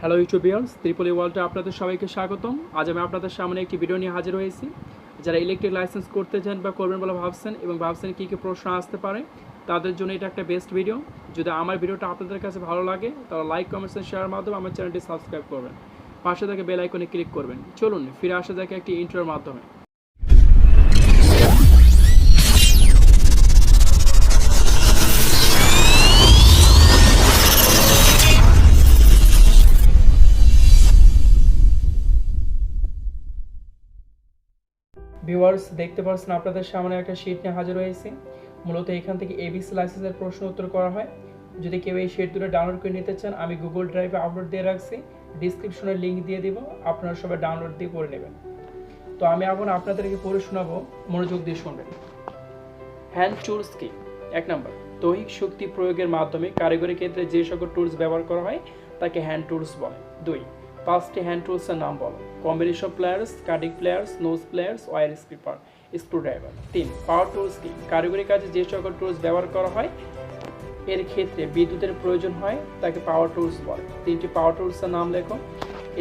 Hello ইউটিউবিয়ার্স, ত্রিপলি ওয়ার্ল্ডে আপনাদের সবাইকে স্বাগতম। আজ আমি আপনাদের সামনে একটি ভিডিও নিয়ে হাজির হয়েছি। যারা ইলেকট্রিক লাইসেন্স করতে চান বা করবেন বলে ভাবছেন এবং ভাবছেন কী কী প্রশ্ন আসতে পারে, তাদের জন্য এটা একটা বেস্ট ভিডিও। যদি আমার ভিডিওটা আপনাদের কাছে ভালো লাগে তাহলে লাইক, কমেন্টস এন্ড শেয়ারের মাধ্যমে আমার চ্যানেলটি সাবস্ক্রাইব করবেন, পাশে থেকে বেল আইকনে ক্লিক করবেন। চলুন ফিরে আসা যাক একটি ইন্ট্রোর মাধ্যমে। ভিউয়ার্স, দেখতে পাচ্ছেন আপনাদের সামনে একটা শিট নিয়ে হাজির হয়েছি। মূলত এখান থেকে এবিসি লাইসেন্সের প্রশ্ন উত্তর করা হয়। যদি কেউ এই শিট দুটো ডাউনলোড করে নিতে চান, আমি গুগল ড্রাইভে আপলোড দিয়ে রাখছি, ডিসক্রিপশনে লিঙ্ক দিয়ে দিব, আপনারা সবাই ডাউনলোড দিয়ে পড়ে নেবেন। তো আমি এখন আপনাদেরকে পড়ে শোনাবো, মনোযোগ দিয়ে শুনবেন। হ্যান্ড টুলস কি? 1 নম্বর, দৈহিক শক্তি প্রয়োগের মাধ্যমে কারিগরি ক্ষেত্রে যে সকল টুলস ব্যবহার করা হয় তাকে হ্যান্ড টুলস বলে। 2, 5টি হ্যান্ড টুলসের নাম বলো। Combination pliers, cutting pliers, nose pliers, wire stripper, screwdriver. 3, power tools কি? কারিগরি কাজে যে সকল টুলস ব্যবহার করা হয় এর ক্ষেত্রে বিদ্যুতের প্রয়োজন হয় তাকে পাওয়ার টুলস বলে। 3টি পাওয়ার টুলসের নাম লেখো।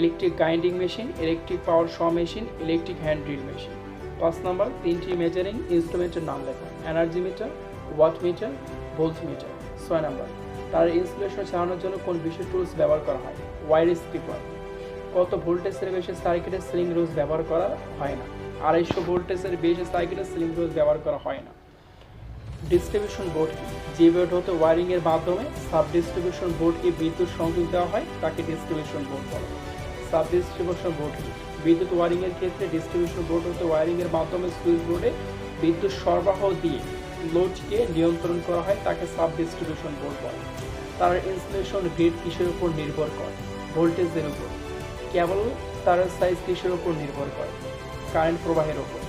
Electric grinding machine, electric power saw machine, electric hand drill machine. 5 number, 3টি মেজারিং ইনস্ট্রুমেন্টের নাম লেখো। Energy meter, watt meter, volt meter. 6 number, তার ইনসুলেশন চালানোর জন্য কোন বিশেষ টুলস ব্যবহার করা হয়? ওয়্যার স্ক্রিপার। কত ভোল্টেজের বেশি সার্কিটের সিলিং রোজ ব্যবহার করা হয় না? 250 ভোল্টেজের বেশি সার্কিটের সিলিং রোজ ব্যবহার করা হয় না। ডিস্ট্রিবিউশন বোর্ড কি? যে বোর্ড হতে ওয়্যারিংয়ের মাধ্যমে সাব ডিস্ট্রিবিউশন বোর্ডকে বিদ্যুৎ সংযোগ দেওয়া হয় তাকে ডিস্ট্রিবিউশন বোর্ড বলে। সাব ডিস্ট্রিবিউশন বোর্ড কি? বিদ্যুৎ ওয়্যারিংয়ের ক্ষেত্রে ডিস্ট্রিবিউশন বোর্ড হতে ওয়্যারিংয়ের মাধ্যমে সুইচ বোর্ডে বিদ্যুৎ সরবরাহ দিয়ে লোডকে নিয়ন্ত্রণ করা হয় তাকে সাব ডিস্ট্রিবিউশন বোর্ড বলে। তার ইনসুলেশন গ্রেড কিসের উপর নির্ভর করে? ভোল্টেজের উপর। কেবল তার সাইজ কিসের উপর নির্ভর করে? কারেন্ট প্রবাহের উপর।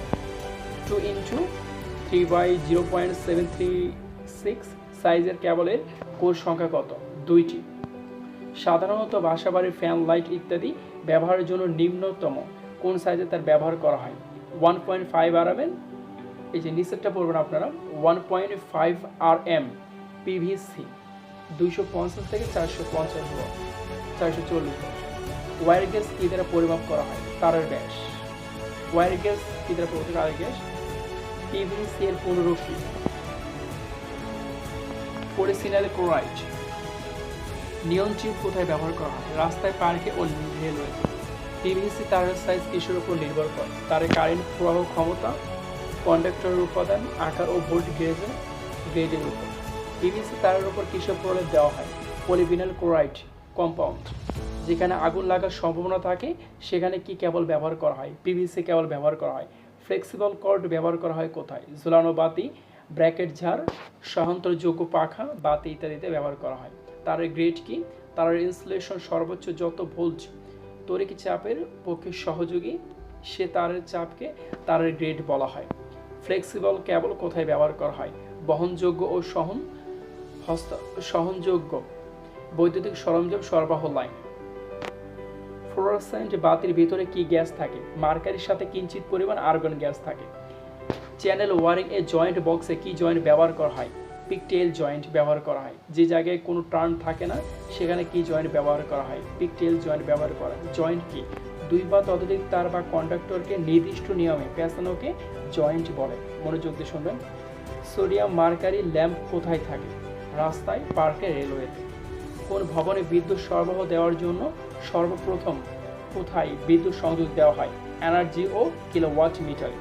2 × 3/0.736 সাইজের কেবলের কোষ সংখ্যা কত? 2টি। সাধারণত বাসাবাড়ির ফ্যান, লাইট ইত্যাদি ব্যবহারের জন্য নিম্নতম কোন সাইজে তার ব্যবহার করা হয়? 1.5 rm। এই যে নিচেরটা পড়বেন আপনারা, 1.5 rm পিভিসি, 250 থেকে 450 ওয়াট, 440 ওয়াট। ওয়্যার গেজ কি দ্বারা পরিমাপ করা হয়? তারের ব্যাস। ওয়্যার গেজ কি দ্বারা পরিমাপ করা হয়? পিভিসি এর পুনরূপ কি? পলিসিনাল ক্লোরাইড। নিয়ন চিপ কোথায় ব্যবহার করা হয়? রাস্তায়, পার্কে ও রেলওয়ে। পিভিসি তারের সাইজ কিসের উপর নির্ভর করে? তারের কারেন্ট প্রবাহ ক্ষমতা, কন্ডাক্টরের উপাদান, আকার ও ভোল্ট গ্রেডের উপর। পিভিসি তারের উপর কিসের প্রলেপ দেওয়া হয়? পলিভিনাল ক্লোরাইড কম্পাউন্ড। যেখানে আগুন লাগার সম্ভাবনা থাকে সেখানে কি কেবল ব্যবহার করা হয়? পিভিসি কেবল ব্যবহার করা হয়। ফ্লেক্সিবল কর্ড ব্যবহার করা হয় কোথায়? ঝুলানো বাতি, ব্র্যাকেট ঝাড়, সহান্তরযোগ্য পাখা, বাতি ইত্যাদিতে ব্যবহার করা হয়। তারের গ্রেড কি? তারের ইনসুলেশন সর্বোচ্চ যত ভোল্ট তড়িৎ চাপের পক্ষে সহযোগী সে তারের চাপকে তারের গ্রেড বলা হয়। ফ্লেক্সিবল কেবল কোথায় ব্যবহার করা হয়? বহনযোগ্য ও সহনযোগ্য বৈদ্যুতিক সরঞ্জাম সরবরাহ লাইন। ফ্লোরোসেন্ট বাতির ভিতরে কি গ্যাস থাকে? মার্কারির সাথে কিঞ্চিত পরিমাণ আর্গন গ্যাস থাকে। চ্যানেল ওয়ারিং এ জয়েন্ট বক্সে কি জয়েন্ট ব্যবহার করা হয়? পিকটেল জয়েন্ট ব্যবহার করা হয়। যে জায়গায় কোনো টার্ন থাকে না সেখানে কি জয়েন্ট ব্যবহার করা হয়? পিকটেল জয়েন্ট ব্যবহার করা হয়। জয়েন্ট কি? 2 বা ততোধিক তার বা কন্ডাক্টরকে নির্দিষ্ট নিয়মে পেঁচানোকে জয়েন্ট বলে। মনোযোগ দিয়ে শুনবেন। সোডিয়াম মার্কারি ল্যাম্প কোথায় থাকে? রাস্তায়, পার্কে, রেলওয়েতে। কোন ভবনে বিদ্যুৎ সরবরাহ দেওয়ার জন্য সর্বপ্রথম কোথায় বিদ্যুৎ সংযোগ দেওয়া হয়? এনার্জি ও কিলোওয়াট মিটারে।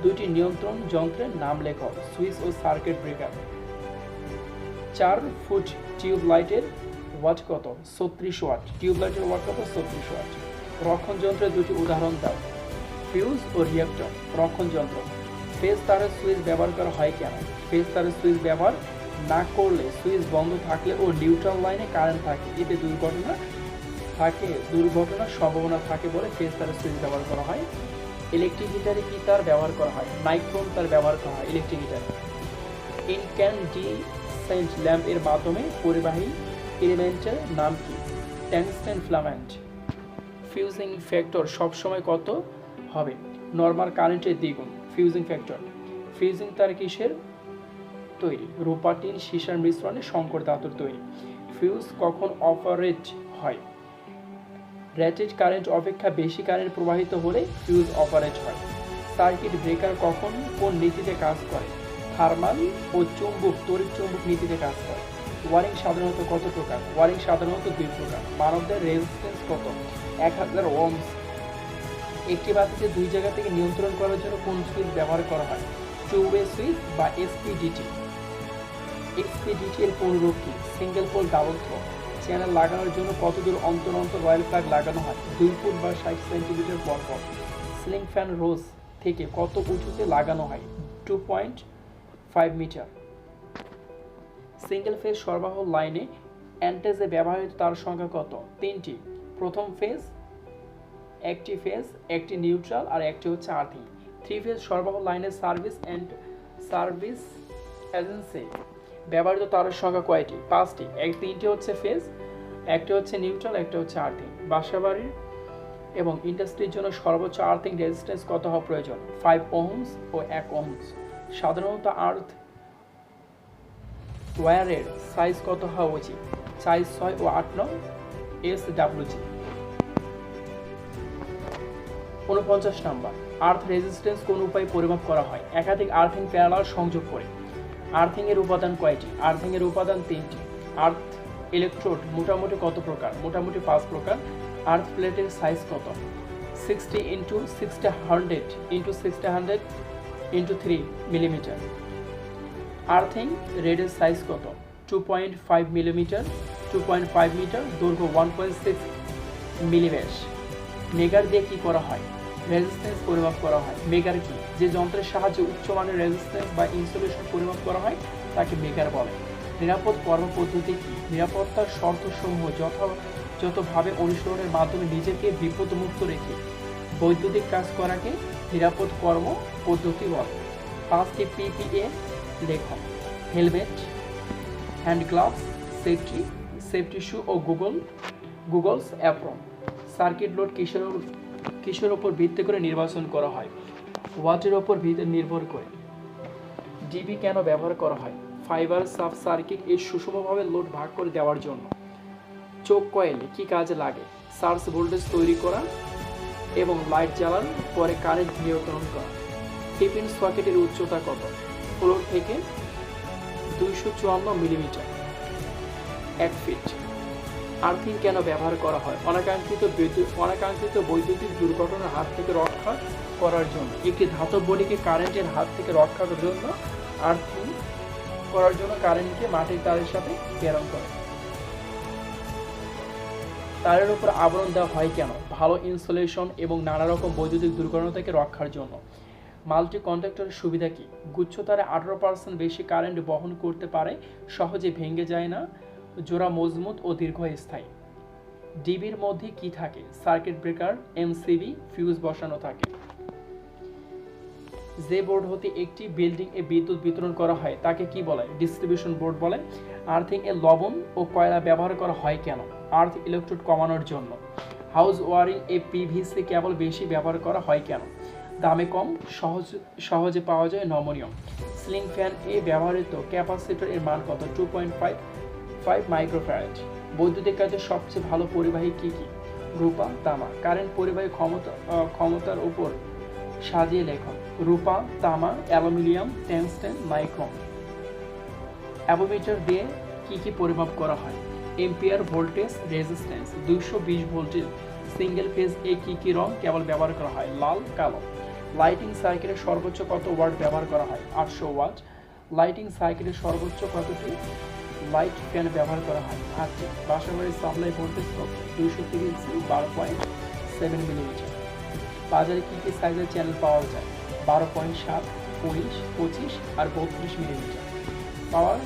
2টি নিয়ন্ত্রণ যন্ত্রের নাম লেখো। সুইচ ও সার্কিট ব্রেকার। 4 ফুট টিউব লাইটের ওয়াট কত? 36 ওয়াট। টিউব লাইটের ওয়াট কত? 36 ওয়াট। রক্ষণ যন্ত্রের 2টি উদাহরণ দাও। ফিউজ ও রিঅ্যাক্টর। রক্ষণ যন্ত্র। ফেজ তারের সুইচ ব্যবহার করা হয় কেন? ফেজ তারের সুইচ ব্যবহার না করলে সুইচ বন্ধ থাকলে ও নিউট্রাল লাইনে কারেন্ট থাকে, এতে দুর্ঘটনার সম্ভাবনা থাকে বলে ফেজ তারের সুইচ ব্যবহার করা হয়। ইলেকট্রিক হিটারে কি তার ব্যবহার করা হয়? নাইক্রোম তার ব্যবহার করা হয় ইলেকট্রিক হিটারে। ইনক্যান্ডিসেন্ট ল্যাম্প এর মাধ্যমে পরিবাহী এলিমেন্টের নাম কি? Tungsten filament. ফিউজিং ফ্যাক্টর সবসময় কত হবে? নর্মাল কারেন্টের দ্বিগুণ। Fusing factor. ফিউজিং তার কিসের তৈরি? রূপা, টিন, সীসার মিশ্রণে সংকর ধাতুর তৈরি। ফিউজ কখন অপারেট হয়? রেটেড কারেন্ট অপেক্ষা বেশি কারেন্ট প্রবাহিত হলে ফিউজ অপারেট হয়। সার্কিট ব্রেকার কখন কোন নীতিতে কাজ করে? থার্মাল ও চুম্বক তড়িৎ চুম্বক নীতিতে কাজ করে। ওয়ারিং সাধারণত কত প্রকার? ওয়ারিং সাধারণত 2 প্রকার। মানবদের রেজিস্ট্যান্স কত? 1000 ওহমস। একটি বাতিকে 2 জায়গা থেকে নিয়ন্ত্রণ করার জন্য কোন সুইচ ব্যবহার করা হয়? টু ওয়ে সুইচ বা এসপিডিটি। এসপিডিটি এর পূর্ণরূপ কি? Single pole double throw. Channel লাগানোর জন্য কত দূর অন্তর অন্তর রয়্যাল প্লাগ লাগানো হয়? 2 ফুট বা 60 সেন্টিমিটার পর পর। সিলিং ফ্যান রোজ থেকে কত উঁচুতে লাগানো হয়? 2.5 মিটার। সিঙ্গেল ফেজ সরবরাহ লাইনে অ্যান্টেজে ব্যবহৃত তার সংখ্যা কত? 3টি। প্রথম ফেজ, একটি ফেজ, একটি নিউট্রাল আর একটি হচ্ছে আর্থিং। 3 ফেজ সরবরাহ লাইনের সার্ভিস এজেন্সি ব্যবহৃত তারের সংখ্যা কয়টি? 5টি। 3টি হচ্ছে ফেজ, একটা হচ্ছে নিউট্রাল, একটা হচ্ছে আর্থিং। বাসাবাড়ির এবং ইন্ডাস্ট্রির জন্য সর্বোচ্চ আর্থিং রেজিস্ট্যান্স কত হওয়া প্রয়োজন? 5 ওহমস ও 1 ওহমস। সাধারণত আর্থ ওয়্যারের সাইজ কত হওয়া উচিত? সাইজ 6 ও 8 নং SWG। 49 নাম্বার, আর্থ রেজিস্ট্যান্স কোন উপায়ে পরিমাপ করা হয়? একাধিক আর্থিং প্যারালাল সংযোগ করে। আর্থিং এর উপাদান কয়টি? আর্থিং এর উপাদান 3টি। আর্থ ইলেকট্রোড মোটামুটি কত প্রকার? মোটামুটি 5 প্রকার। আর্থ প্লেটের সাইজ কত? 60 × 60 × 3 মিলিমিটার। আর্থিং রেডের সাইজ কত? 2.5 মিলিমিটার, 2.5 মিটার, দৈর্ঘ্য 1.6 মিলিব্যাস। মেগার দিয়ে কি করা হয়? রেজিস্ট্যান্স পরিমাপ করা হয়। মেগার কি? যে যন্ত্রের সাহায্যে উচ্চমানের রেজিস্ট্যান্স বা ইনসুলেশন পরিমাপ করা হয় তাকে মেগার বলে। নিরাপদ কর্মপদ্ধতি কি? নিরাপত্তার শর্তসমূহ যথাযথভাবে অনুসরণের মাধ্যমে নিজেকে বিপদমুক্ত রেখে বৈদ্যুতিক কাজ করাকে নিরাপদ কর্ম পদ্ধতি বলে। 5টি PPA লেখন: helmet, hand gloves, safety shoe ও গুগলস অ্যাপ্রন। সার্কিট লোড কিসের ওপর ভিত্তি করে নির্বাচন করা হয়? ওয়াটের ওপর নির্ভর করে। ডিবি কেন ব্যবহার করা হয়? ফাইবার সাব সার্কিট এর সুষমভাবে লোড ভাগ করে দেওয়ার জন্য। চোখ কয়েলে কি কাজে লাগে? সার্জ ভোল্টেজ তৈরি করা এবং লাইট জ্বালানোর পরে কারেন্ট নিয়ন্ত্রণ করা। টিপিন সকেটের উচ্চতা কত? ফ্লোর থেকে 254 মিলিমিটার, 1 ফিট। আর্থিং কেন ব্যবহার করা হয়? অনাকাঙ্ক্ষিত বৈদ্যুতিক দুর্ঘটনার হাত থেকে রক্ষা করার জন্য। একটি ধাতব বডিকে কারেন্টের হাত থেকে রক্ষা করার জন্য আর্থিং করার জন্য কারেন্টকে মাটির তারের সাথে প্রেরণ করে। তারের উপর আবরণ দেওয়া হয় কেন? ভালো ইনসুলেশন এবং নানা রকম বৈদ্যুতিক দুর্ঘটনা থেকে রক্ষার জন্য। মাল্টি কন্ডাক্টরের সুবিধা কি? গুচ্ছ তারে 18% বেশি কারেন্ট বহন করতে পারে, সহজে ভেঙে যায় না, জোড়া মজবুত ও দীর্ঘস্থায়ী। ডিবির মধ্যে কি থাকে? সার্কিট ব্রেকার, MCB, ফিউজ বসানো থাকে। যে বোর্ড হতে একটি বিল্ডিং এ বিদ্যুৎ বিতরণ করা হয় তাকে কি বলে? ডিস্ট্রিবিউশন বোর্ড বলে। আর্থিং এ লবণ ও কয়লা ব্যবহার করা হয় কেন? আর্থ ইলেকট্রোড কমানোর জন্য। হাউস ওয়ারিং এ PVC কেবল বেশি ব্যবহার করা হয় কেন? দামে কম, সহজে পাওয়া যায়, নমনীয়। সিলিং ফ্যান এ ব্যবহৃত ক্যাপাসিটর এর মান কত? 2.5 মাইক্রোফ্যারাড। বৈদ্যুতিক কাজে সবচেয়ে ভালো পরিবাহী কি কি? রূপা, তামা। কারেন্ট পরিবাহী ক্ষমতার উপর সাজিয়ে লেখন: রূপা, তামা, অ্যালুমিনিয়াম, টংস্টেন, নাইক্রোম। অ্যামোমিটার দিয়ে কি পরিমাপ করা হয়? Ampere, voltage, resistance. 220 ভোল্টের সিঙ্গেল ফেজ এ কি রং কেবল ব্যবহার করা হয়? লাল, কালো। লাইটিং সার্কিটের সর্বোচ্চ কত ওয়াট ব্যবহার করা হয়? 800 ওয়াট। লাইটিং সার্কিটের সর্বোচ্চ কতটি লাইট ফ্যান ব্যবহার করা হয়? 8টি। বাসাবাড়ির সাপ্লাই ভোল্টেজ কত? 230 সি, 12.7 মিলিমিটার। বাজারে কি সাইজের চ্যানেল পাওয়া যায়? 12.7, 19, 25 আর 32 মিলিমিটার। পাওয়ার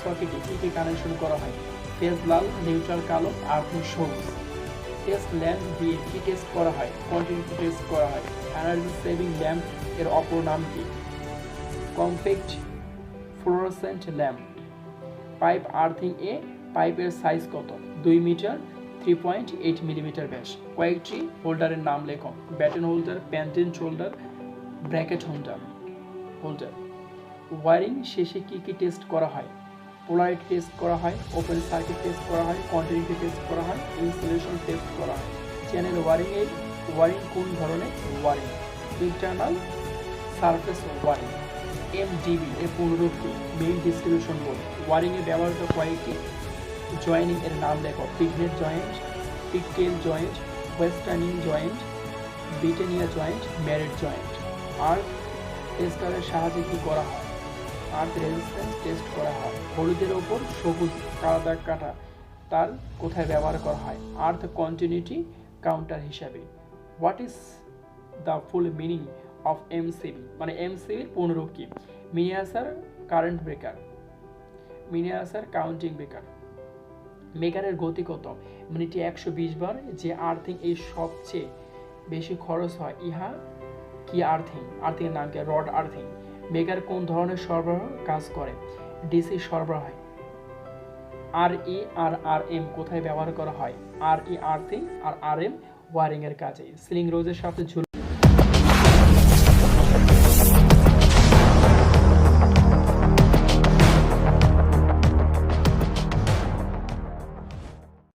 সকেটে কি কানেকশন করা হয়? ফেজ লাল, নিউট্রাল কালো, আর্থিং সবুজ। টেস্ট ল্যাম্প দিয়ে কি টেস্ট করা হয়? কন্টিনিউটি টেস্ট করা হয়। এনার্জি সেভিং ল্যাম্প এর অপর নাম কি? Compact fluorescent lamp. Pipe earthing এ পাইপের সাইজ কত? 2 মিটার, 3.8 মিলিমিটার ব্যাস। কয়েকটি হোল্ডারের নাম লেখো: batten holder, pendant holder, bracket holder. Wiring শেষে কি টেস্ট করা হয়? পোলারিটি টেস্ট করা হয়, ওপেন সার্কিট টেস্ট করা হয়, কন্টিনিউটি টেস্ট করা হয়, ইনসুলেশন টেস্ট করা হয়। চ্যানেল ওয়ারিং কোন ধরনের wiring? Internal surface wiring. MDB এর পূর্ণরূপ কি? Main distribution board. ওয়ারিংয়ে ব্যবহৃত কয়েকটি জয়েনিং এর নাম দেখো। পিগনেট জয়েন্ট, পিগটেল জয়েন্ট, ওয়েস্টার্নিং joint, Britannia joint, married joint. Earth টেস্টারের সাহায্যে কি করা হয়? আর্থ রেজিস্ট্যান্স টেস্ট করা হয়। হলুদের ওপর সবুজ কালো দাগ কাটা তার কোথায় ব্যবহার করা হয়? আর্থ কন্টিনিউটি কাউন্টার হিসাবে। What is the full meaning of MCB? মানে এমসিবির পূর্ণরূপ কি? Miniature current breaker, miniature counting breaker. মেকারের গতি কত? মিনিটে 120 বার। যে আর্থিং এই সবচেয়ে বেশি খরচ হয় ইহা কি আর্থিং? আর্থিংয়ের নাম কি? Rod earthing. মেকার কোন ধরনের সরবরাহ কাজ করে? ডিসি সরবরাহ। আর ই আর এম কোথায় ব্যবহার করা হয়? আর ই আর্থিং আর আর এম ওয়ারিং এর কাজে। সিলিং রোজের সাথে